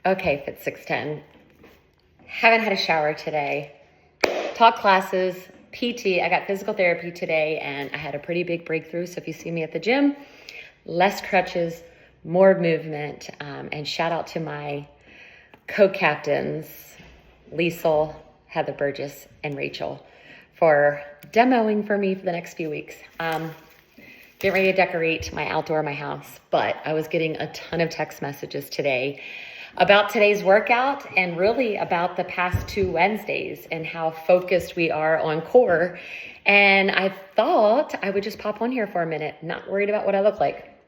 Okay, Fit 610. Haven't had a shower today. Taught classes, PT. I got physical therapy today, and I had a pretty big breakthrough. So if you see me at the gym, less crutches, more movement, and shout out to my co-captains, Liesel, Heather Burgess, and Rachel, for demoing for me for the next few weeks. Get ready to decorate my outdoor, my house, but I was getting a ton of text messages today about today's workout and really about the past 2 Wednesdays and how focused we are on core. And I thought I would just pop on here for a minute, not worried about what I look like,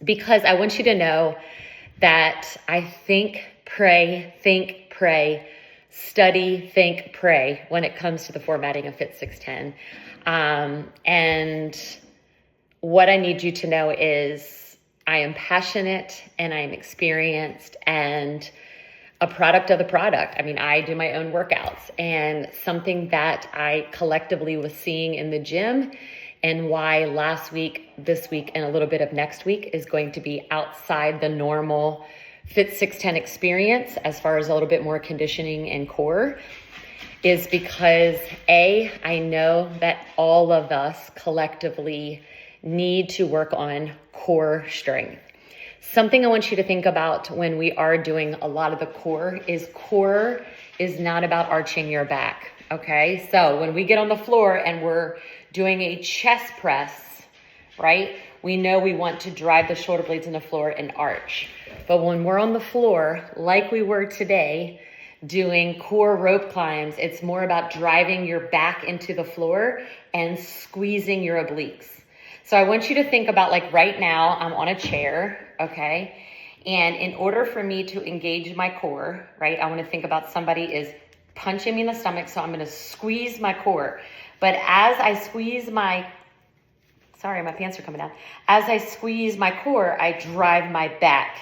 because I want you to know that I think, pray, study, think, pray when it comes to the formatting of Fit 610. And what I need you to know is I am passionate and I am experienced and a product of the product. I mean, I do my own workouts, and something that I collectively was seeing in the gym and why last week, this week, and a little bit of next week is going to be outside the normal Fit 610 experience as far as a little bit more conditioning and core is because I know that all of us collectively need to work on core strength. Something I want you to think about when we are doing a lot of the core is not about arching your back, okay? So when we get on the floor and we're doing a chest press, right? We know we want to drive the shoulder blades in the floor and arch. But when we're on the floor, like we were today, doing core rope climbs, it's more about driving your back into the floor and squeezing your obliques. So I want you to think about, like, right now, I'm on a chair, okay? And in order for me to engage my core, right, I want to think about somebody is punching me in the stomach, so I'm going to squeeze my core. But as I squeeze my pants are coming down. As I squeeze my core, I drive my back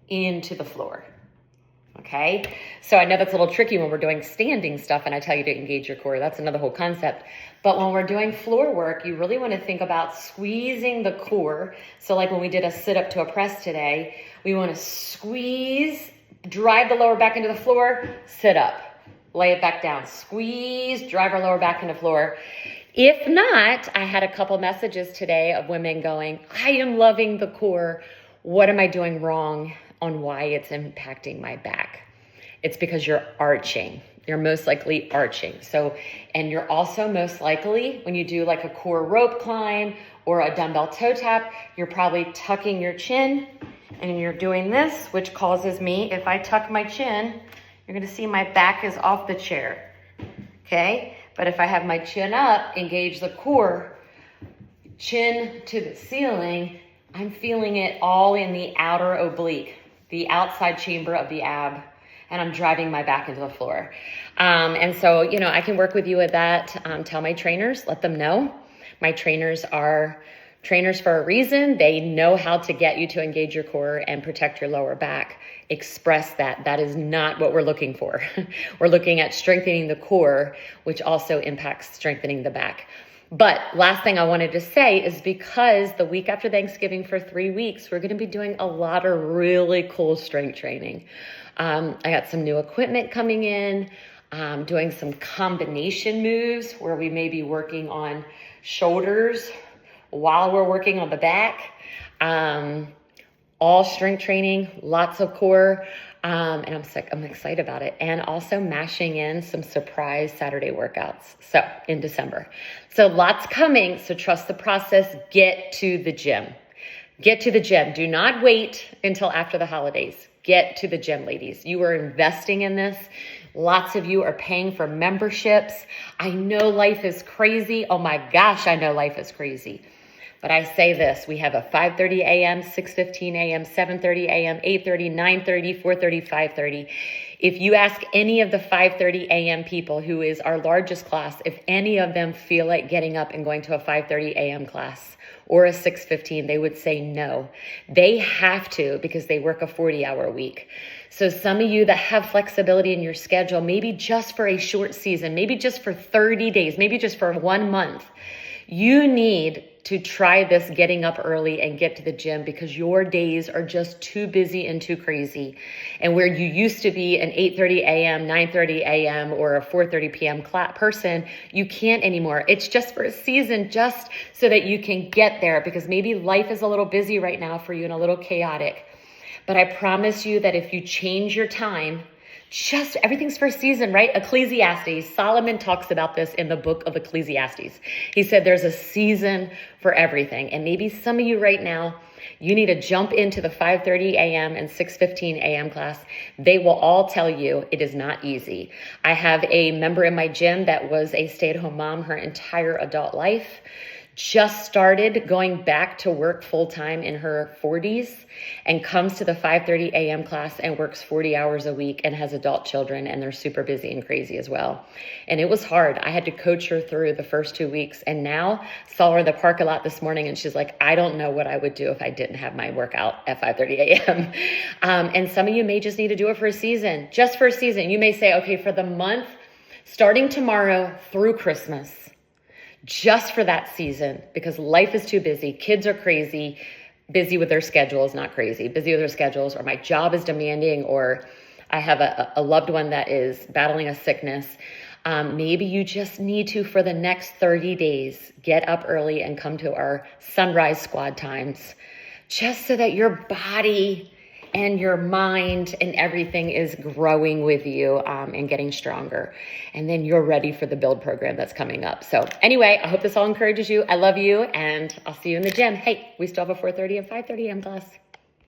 into the floor. Okay, so I know that's a little tricky when we're doing standing stuff and I tell you to engage your core. That's another whole concept. But when we're doing floor work, you really want to think about squeezing the core. So like when we did a sit up to a press today, we want to squeeze, drive the lower back into the floor, sit up, lay it back down, squeeze, drive our lower back into the floor. If not, I had a couple messages today of women going, I am loving the core. What am I doing wrong on why it's impacting my back? It's because you're arching. You're most likely arching. So, and you're also most likely, when you do like a core rope climb or a dumbbell toe tap, you're probably tucking your chin and you're doing this, which causes me, if I tuck my chin, you're gonna see my back is off the chair, okay? But if I have my chin up, engage the core, chin to the ceiling, I'm feeling it all in the outer oblique, the outside chamber of the ab, and I'm driving my back into the floor. And so, you know, I can work with you with that. Tell my trainers, let them know. My trainers are trainers for a reason. They know how to get you to engage your core and protect your lower back. Express that. That is not what we're looking for. We're looking at strengthening the core, which also impacts strengthening the back. But last thing I wanted to say is because the week after Thanksgiving for 3 weeks, we're going to be doing a lot of really cool strength training. I got some new equipment coming in, doing some combination moves where we may be working on shoulders while we're working on the back. All strength training, lots of core, and I'm excited about it. And also mashing in some surprise Saturday workouts. So in December. So lots coming. So trust the process. Get to the gym. Get to the gym. Do not wait until after the holidays. Get to the gym, ladies. You are investing in this. Lots of you are paying for memberships. I know life is crazy. Oh my gosh, I know life is crazy. But I say this, we have a 5:30 a.m., 6:15 a.m., 7:30 a.m., 8:30, 9:30, 4:30, 5:30. If you ask any of the 5:30 a.m. people, who is our largest class, if any of them feel like getting up and going to a 5:30 a.m. class or a 6:15, they would say no. They have to because they work a 40-hour week. So some of you that have flexibility in your schedule, maybe just for a short season, maybe just for 30 days, maybe just for 1 month, you need to try this getting up early and get to the gym, because your days are just too busy and too crazy. And where you used to be an 8:30 a.m., 9:30 a.m., or a 4:30 p.m. person, you can't anymore. It's just for a season, just so that you can get there, because maybe life is a little busy right now for you and a little chaotic. But I promise you that if you change your time, just everything's for a season, right? Ecclesiastes, Solomon talks about this in the book of Ecclesiastes. He said there's a season for everything. And maybe some of you right now, you need to jump into the 5:30 a.m. and 6:15 a.m. class. They will all tell you it is not easy. I have a member in my gym that was a stay-at-home mom her entire adult life, just started going back to work full-time in her 40s, and comes to the 5:30 a.m. class and works 40 hours a week and has adult children, and they're super busy and crazy as well. And it was hard. I had to coach her through the first 2 weeks, and now saw her in the parking lot this morning, and she's like, I don't know what I would do if I didn't have my workout at 5:30 a.m. And some of you may just need to do it for a season, just for a season. You may say, okay, for the month, starting tomorrow through Christmas, just for that season, because life is too busy. Kids are crazy, busy with their schedules, not crazy, busy with their schedules, or my job is demanding, or I have a loved one that is battling a sickness. Maybe you just need to, for the next 30 days, get up early and come to our sunrise squad times, just so that your body and your mind and everything is growing with you and getting stronger. And then you're ready for the build program that's coming up. So anyway, I hope this all encourages you. I love you, and I'll see you in the gym. Hey, we still have a 4:30 and 5:30 a.m. class.